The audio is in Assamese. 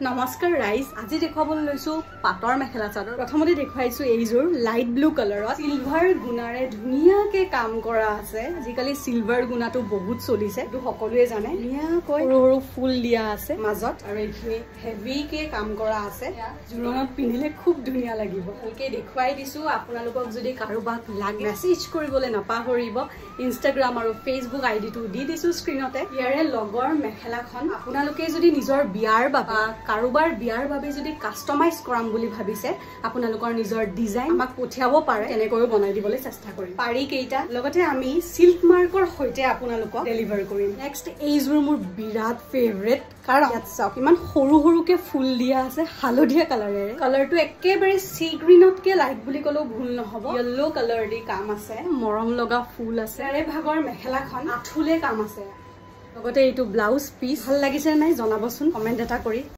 নমস্কাৰ ৰাইজ আজি দেখাবলৈ লৈছো পাটৰ মেখেলা চাদৰ প্ৰথমতে দেখাইছো এইজোৰ লাইট ব্লু কালাৰত সিলভাৰ গুণাৰে ধুনিয়াকে কাম কৰা আছে আজিকালি সিলভাৰ গুণাটো বহুত চলিছে তো সকলোৱে জানে ধুনিয়াকৈ সৰু ফুল দিয়া আছে মাজত আৰু এইখিনি হেভিকে কাম কৰা আছে জোৰণত পিন্ধিলে খুব ধুনিয়া লাগিব ভালকে দেখুৱাই দিছো আপোনালোকক যদি কাৰোবাক লাগে মেসেজ কৰিবলৈ নাপাহৰিব ইনষ্টাগ্ৰাম আৰু ফেসবুক আইডিটো দি দিছো স্ক্ৰিনতে ইয়াৰে লগৰ মেখেলাখন আপোনালোকে যদি নিজৰ বিয়াৰ বাবে কাৰোবাৰ বিয়াৰ বাবে যদি কাস্টমাইজ কৰাম বুলি ভাবিছে আপোনালোকৰ নিজৰ ডিজাইন আমাক পঠিয়াব পাৰে তেনেকৈ বনাই দিবলৈ চেষ্টা কৰিম পাৰি কেইটা লগতে আমি সিল্ক মাৰ্কৰ হৈতে আপোনালোকক ডেলিভাৰ কৰিম নেক্সট এইজোৰ মোৰ বিৰাট ফেভৰেট কাৰণ ইয়াত চাওক ইমান সৰু সৰুকে ফুল দিয়া আছে হালধীয়া কালাৰেৰে কালাৰটো একেবাৰে সি গ্ৰীনতকে লাইট বুলি কলেও ভুল নহব য়েলো কালাৰ দি কাম আছে মৰম লগা ফুল আছে আৰে ভাগৰ মেখেলাখন আঠুলে কাম আছে লগতে এইটো ব্লাউজ পিস ভাল লাগিছে নাই জনাবচোন কমেন্ট এটা কৰি